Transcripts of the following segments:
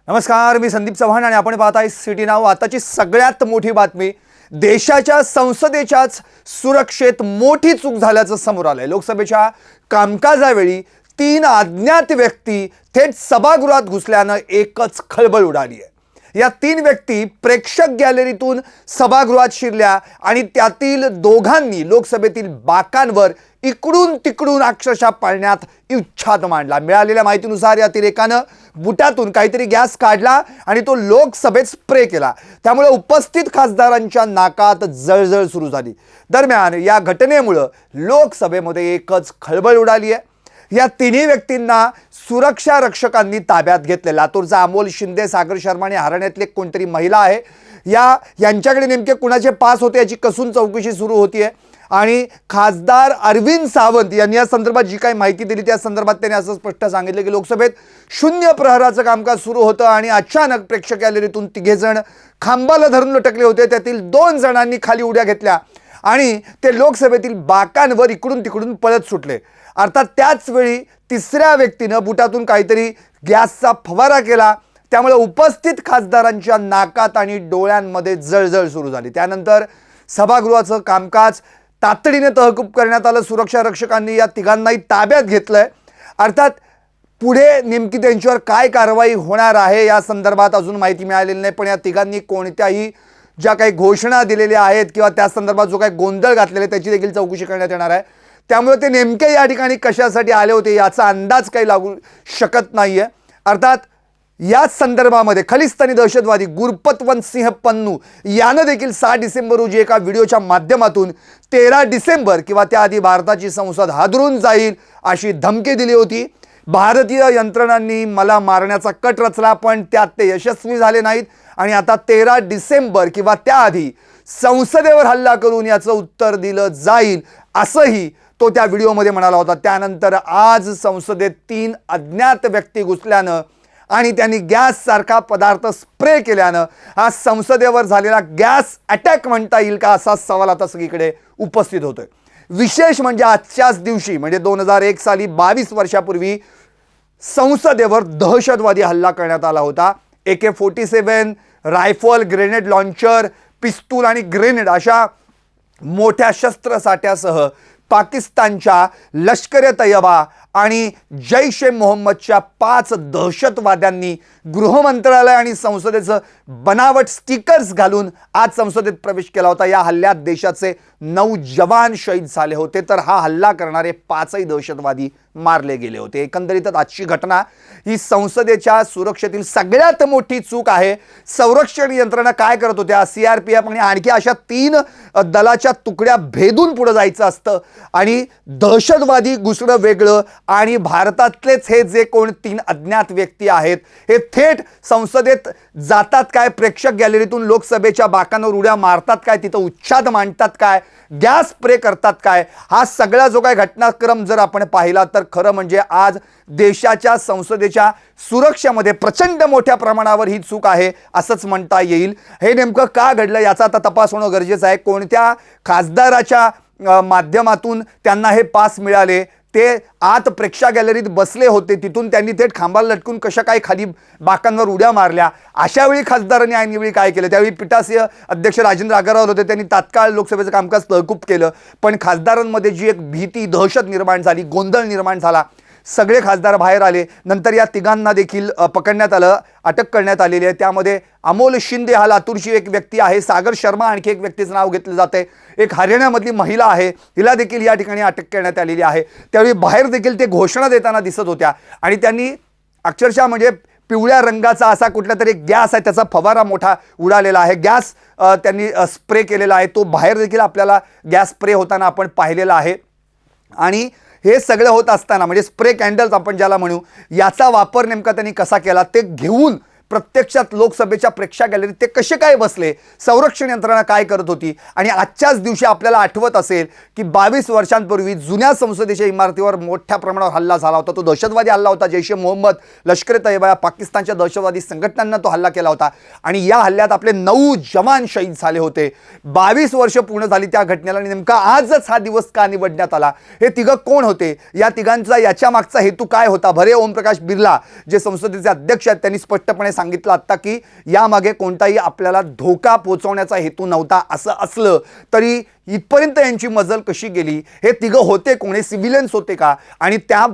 नमस्कार, मी संदीप चव्हाण आणि आपण पाहताय सिटी नाऊ। आताची सगळ्यात मोठी बातमी, देशाच्या संसदेच्याच सुरक्षेत मोठी चूक झाल्याचं समोर आलंय। लोकसभेच्या कामकाजावेळी 3 अज्ञात व्यक्ती थेट सभागृहात घुसल्यानं एकच खळबळ उडाली आहे। या 3 व्यक्ती प्रेक्षक गॅलरीतून सभागृहात शिरल्या आणि त्यातील दोघांनी लोकसभेतील बाकांवर इकडून तिकडून अक्षरशः पाळण्यात उच्छाद मांडला। मिळालेल्या माहितीनुसार यातील एकानं बुटातून काहीतरी गॅस काढला आणि तो लोकसभेत स्प्रे केला, त्यामुळे उपस्थित खासदारांच्या नाकात जळजळ सुरू झाली। दरम्यान या घटनेमुळे लोकसभेमध्ये एकच खळबळ उडाली आहे। या तिन्ही व्यक्तींना सुरक्षा रक्षकांनी ताब्यात घेतले। लातूरचा अमोल शिंदे, सागर शर्मा आणि हरियाणातली कोणतरी महिला आहे, यांच्याकडे नेमके कुणाचे पास होते याची कसून चौकशी सुरू होतीये। आणि खासदार अरविंद सावंत यांनी या संदर्भात जी काही माहिती दिली त्या संदर्भात त्यांनी असं स्पष्ट सांगितलं की लोकसभेत 0 प्रहराचं कामकाज सुरू होतं आणि अचानक प्रेक्षक गॅलरीतून 3 जण खांबाला धरून लटकले होते। त्यातील 2 जणांनी खाली उड्या घेतल्या आणि ते लोकसभेतील बाकांवर इकडून तिकडून पळत सुटले। अर्थात त्याच वेळी 3ऱ्या व्यक्तीनं बुटातून काहीतरी गॅसचा फवारा केला, त्यामुळे उपस्थित खासदारांच्या नाकात आणि डोळ्यांमध्ये जळजळ सुरू झाली। त्यानंतर सभागृहाचं कामकाज तातडीने तहकूब करण्यात आलं। सुरक्षा रक्षकांनी या तिघांनाही ताब्यात घेतलंय। अर्थात पुढे नेमकी त्यांच्यावर काय कारवाई होणार आहे या संदर्भात अजून माहिती मिळालेली नाही, पण या तिघांनी कोणत्याही ज्या काही घोषणा दिलेल्या आहेत किंवा त्या संदर्भात जो काही गोंधळ घातलेला आहे त्याची देखील चौकशी करण्यात येणार आहे। त्यामुळे ते नेमके या ठिकाणी कशासाठी आले होते याचा अंदाज काही लागू शकत नाहीये। अर्थात या संदर्भामध्ये खलिस्तानी दहशतवादी गुरपतवंत सिंह पन्नू यानं देखील 6 डिसेंबर रोजी एका व्हिडिओच्या माध्यमातून 13 डिसेंबर किंवा त्याआधी भारताची संसद हादरून जाईल अशी धमकी दिली होती। भारतीय यंत्रणांनी मला मारण्याचा कट रचला, पण त्यात ते यशस्वी झाले नाहीत आणि आता 13 डिसेंबर किंवा त्याआधी संसदेवर हल्ला करून याचं उत्तर दिलं जाईल असंही तो त्या व्हिडिओमध्ये म्हणाला होता। त्यानंतर आज संसदेत 3 अज्ञात व्यक्ती घुसल्यानं आणि त्यांनी गॅस सारखा पदार्थ स्प्रे केल्यानं हा संसदेवर झालेला गॅस अटॅक म्हणता येईल का असा सवाल आता सगळीकडे उपस्थित होतोय। विशेष म्हणजे आजच्याच दिवशी म्हणजे 2001 साली 22 वर्षापूर्वी संसदेवर दहशतवादी हल्ला करण्यात आला होता। AK-47 रायफल, ग्रेनेड लॉन्चर, पिस्तूल आणि ग्रेनेड अशा मोठ्या शस्त्रसाठ्यासह पाकिस्तानच्या लष्कर-ए-तैयबा आणि जैश-ए-मोहम्मदच्या 5 दहशतवाद्यांनी गृह मंत्रालय आणि संसदेचं बनावट स्टिकर्स घालून आज संसदेत प्रवेश केला होता। या हल्ल्यात देशाचे 9 जवान शहीद झाले होते, तर हा हल्ला करणारे 5ही दहशतवादी मारले गेले होते। एकंदरीतच आजची घटना ही संसदेच्या सुरक्षेतील सगळ्यात मोठी चूक आहे। संरक्षण यंत्रणा काय करत होत्या, CRPF आणि आणखी अशा 3 दलाच्या तुकड्या भेदून पुढे जायचं असतं आणि दहशतवादी घुसणं वेगळं आणि भारतातलेच हे जे कोण 3 अज्ञात व्यक्ती आहेत हे थेट संसदेत जातात काय, प्रेक्षक गॅलरीतून लोकसभेच्या बाकांवर उड्या मारतात काय, तिथं उच्छाद मांडतात काय, गॅस स्प्रे करतात काय, हा सगळा जो काही घटनाक्रम जर आपण पाहिला तर खरं म्हणजे आज देशाच्या संसदेच्या सुरक्षेमध्ये प्रचंड मोठ्या प्रमाणावर ही चूक आहे असंच म्हणता येईल। हे नेमकं का घडलं याचा आता तपास होणं गरजेचं आहे। कोणत्या खासदाराच्या माध्यमातून त्यांना हे पास मिळाले, ते आत प्रेक्षक गॅलरीत बसले होते, तिथून त्यांनी थेट खांबाला लटकून कशा काय खाली बाकांवर उड्या मारल्या, अशा वेळी खासदारांनी ऐनवेळी काय केलं। त्यावेळी पीठासीय अध्यक्ष राजेंद्र आगरवाल होते, त्यांनी तात्काळ लोकसभेचं कामकाज तहकूब केलं, पण खासदारांमध्ये जी एक भीती, दहशत निर्माण झाली, गोंधळ निर्माण झाला, सगळे खासदार बाहेर आले। नंतर या तिघांना देखील पकडण्यात आलं, अटक करण्यात आलेली आहे। त्यामध्ये अमोल शिंदे हा लातूरची एक व्यक्ती आहे, सागर शर्मा आणखी एक व्यक्तीचं नाव घेतलं जाते, एक हरियाणामधली महिला आहे, हिला देखील या ठिकाणी अटक करण्यात आलेली आहे। त्यावेळी बाहेर देखील ते घोषणा देताना दिसत होत्या आणि त्यांनी अक्षरशः म्हणजे पिवळ्या रंगाचा असा कुठला तरी गॅस आहे, त्याचा फवारा मोठा उडालेला आहे, गॅस त्यांनी स्प्रे केलेला आहे, तो बाहेर देखील आपल्याला गॅस स्प्रे होताना आपण पाहिलेला आहे। आणि हे सगळं होत असताना म्हणजे स्प्रे कॅन्डल्स आपण ज्याला म्हणू, याचा वापर नेमका त्यांनी कसा केला ते घेऊन प्रत्यक्षात लोकसभेच्या प्रेक्षक गॅलरीत ते कसे काय बसले, संरक्षण यंत्रणा काय करत होती। आणि आजच्याच दिवशी आपल्याला आठवत असेल की 22 वर्षांपूर्वी जुन्या संसदेच्या इमारतीवर मोठ्या प्रमाणावर हल्ला झाला होता, तो दहशतवादी हल्ला होता। जैश-ए-मोहम्मद, लष्कर-ए-तैयबा, पाकिस्तानच्या दहशतवादी संघटनांना तो हल्ला केला होता आणि या हल्ल्यात आपले 9 जवान शहीद झाले होते। 22 वर्ष पूर्ण झाली त्या घटनेला आणि नेमका आजच हा दिवस का निवडण्यात आला। हे तिघं कोण होते, या तिघांचा याच्या मागचा हेतू काय होता। भरे ओमप्रकाश बिर्ला जे संसदेचे अध्यक्ष आहेत त्यांनी स्पष्टपणे सांगितलं आत्ता की यामागे कोणताही आपल्याला धोका पोचवण्याचा हेतू नव्हता. असं असलं तरी इथपर्यंत यांची मजल कशी गेली, हे तिघं होते कोण, सिव्हिलियन्स होते का, आणि त्या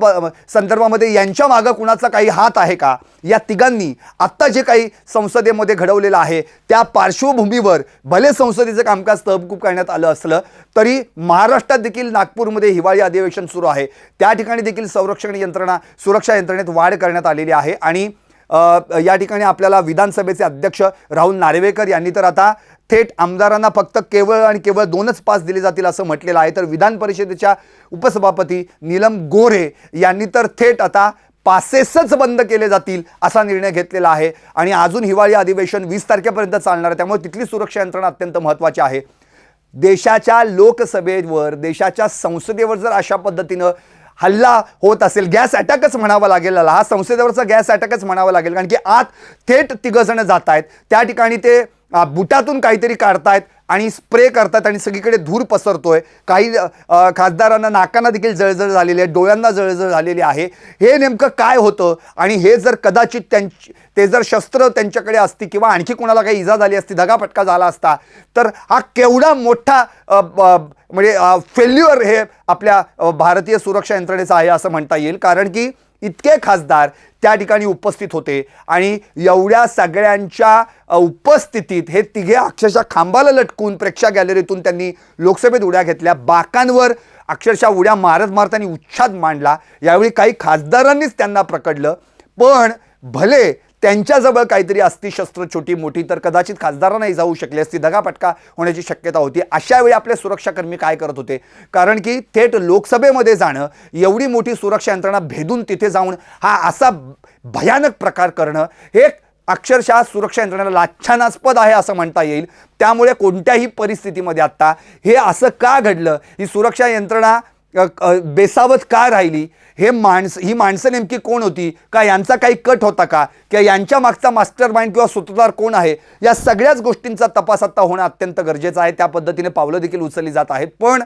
संदर्भामध्ये यांच्या मागं कुणाचा काही हात आहे का, या तिघांनी आत्ता जे काही संसदेमध्ये घडवलेलं आहे त्या पार्श्वभूमीवर भले संसदेचं कामकाज तहकूब करण्यात आलं असलं तरी महाराष्ट्रात देखील नागपूरमध्ये हिवाळी अधिवेशन सुरू आहे. त्या ठिकाणी देखील सुरक्षा यंत्रणेत वाढ करण्यात आलेली आहे. आणि या ठिकाणी आपल्याला विधानसभेचे अध्यक्ष राहुल नार्वेकर यांनी तर आता थेट आमदारांना फक्त केवळ आणि केवळ 2च पास दिले जातील असं म्हटलेलं आहे. तर विधान परिषदेच्या उपसभापती नीलम गोऱ्हे यांनी तर थेट आता पासेसच बंद केले जातील असा निर्णय घेतलेला आहे. आणि अजून हिवाळी अधिवेशन 20 तारखेपर्यंत चालणार आहे, त्यामुळे तिथली सुरक्षा यंत्रणा अत्यंत महत्त्वाची आहे. देशाच्या लोकसभेवर, देशाच्या संसदेवर जर अशा पद्धतीनं हल्ला होत असेल, गॅस अटॅकच म्हणावा लागेल, हा संसदेवरचा गॅस अटॅकच म्हणावा लागेल, कारण की आत थेट तिघजण जात आहेत. त्या ठिकाणी ते बुटातून काहीतरी काढतायत आणि स्प्रे करतात आणि सगळीकडे धूर पसरतोय. काही खासदारांना नाकांना देखील जळजळ झालेली आहे, डोळ्यांना जळजळ झालेली आहे. हे नेमकं काय होतं, आणि हे जर कदाचित ते जर शस्त्र त्यांच्याकडे असती किंवा आणखी कोणाला काही इजा झाली असती, धगापटका झाला असता, तर हा केवढा मोठा म्हणजे फेल्युअर हे आपल्या भारतीय सुरक्षा यंत्रणेचं आहे असं म्हणता येईल. कारण की इतके खासदार त्या ठिकाणी उपस्थित होते आणि एवढ्या सगळ्यांच्या उपस्थितीत हे तिघे अक्षरशः खांबाला लटकून प्रेक्षक गॅलरीतून त्यांनी लोकसभेत उड्या घेतल्या. बाकांवर अक्षरशः उड्या मारत त्यांनी उच्छाद मांडला. यावेळी काही खासदारांनीच त्यांना पकडलं, पण भले त्यांच्याजवळ काहीतरी असती शस्त्र छोटी मोठी तर कदाचित खासदारांनाही जाऊ शकली असती, दगापटका होण्याची शक्यता होती. अशा वेळी आपले सुरक्षाकर्मी काय करत होते, कारण की थेट लोकसभेमध्ये जाणं, एवढी मोठी सुरक्षा यंत्रणा भेदून तिथे जाऊन हा असा भयानक प्रकार करणं, हे अक्षरशः सुरक्षा यंत्रणेला लाच्छनास्पद आहे असं म्हणता येईल. त्यामुळे कोणत्याही परिस्थितीमध्ये आत्ता हे असं का घडलं, ही सुरक्षा यंत्रणा बेसावत का राहिली, ही माणसं नेमकी कोण होती, का यांचा काही कट होता का, किंवा यांच्या मागचा मास्टर माइंड किंवा सूत्रधार कोण आहे, या सगळ्याच गोष्टींचा तपास आता होणं अत्यंत गरजेचं आहे. त्या पद्धतीने पावलं देखील उचलली जात आहेत. पण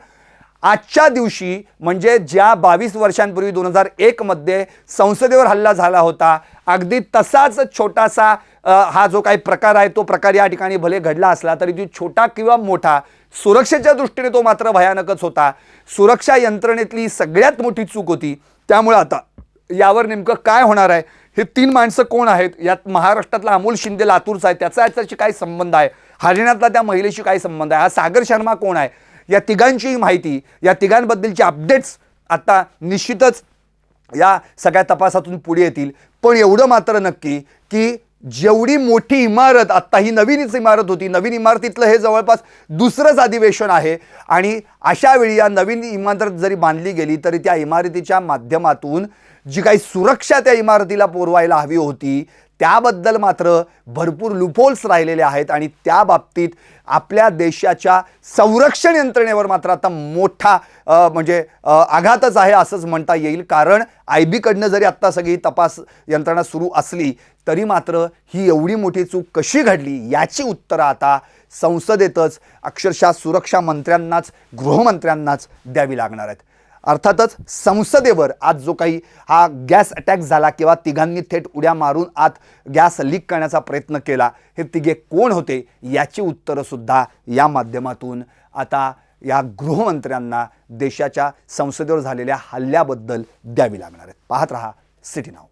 आजच्या दिवशी म्हणजे ज्या 22 वर्षांपूर्वी 2001 मध्ये संसदेवर हल्ला झाला होता, अगदी तसाच छोटासा हा जो काही प्रकार आहे तो प्रकार या ठिकाणी भले घडला असला तरी तो छोटा किंवा मोठा, सुरक्षेच्या दृष्टीने तो मात्र भयानकच होता. सुरक्षा यंत्रणेतली सगळ्यात मोठी चूक होती. त्यामुळे आता यावर नेमकं काय होणार आहे, हे 3 माणसं कोण आहेत, यात महाराष्ट्रातला अमोल शिंदे लातूरचा आहे, याच्याशी काय संबंध आहे, हरियाणातला त्या महिलेशी काय संबंध आहे, हा सागर शर्मा कोण आहे, या तिघांची माहिती, या तिघांबद्दलची अपडेट्स आता निश्चितच या सगळ्या तपासातून पुढे येतील. पण एवढं मात्र नक्की की जेवढी मोठी इमारत, आत्ता ही नवीनच इमारत होती, नवीन इमारतीतलं हे जवळपास दुसरंच अधिवेशन आहे, आणि अशा वेळी या नवीन इमारत जरी बांधली गेली तरी त्या इमारतीच्या माध्यमातून जी काही सुरक्षा त्या इमारतीला पुरवायला हवी होती त्याबद्दल मात्र भरपूर लूपहोल्स राहिलेले आहेत. आणि त्या बाबतीत आपल्या देशाच्या संरक्षण यंत्रणेवर मात्र आता मोठा म्हणजे आघातच आहे असंच म्हणता येईल. कारण IB कडनं जरी आत्ता सगळी तपास यंत्रणा सुरू असली तरी मात्र ही एवढी मोठी चूक कशी घडली याची उत्तरं आता संसदेतच अक्षरशः सुरक्षा मंत्र्यांनाच, गृहमंत्र्यांनाच द्यावी लागणार आहेत. अर्थातच संसदेवर आज जो काही हा गॅस अटॅक झाला किंवा तिघांनी थेट उड्या मारून आत गॅस लीक करण्याचा प्रयत्न केला, हे तिघे कोण होते याची उत्तरंसुद्धा या माध्यमातून आता या गृहमंत्र्यांना देशाच्या संसदेवर झालेल्या हल्ल्याबद्दल द्यावी लागणार आहेत. पाहत रहा सिटी नाऊ.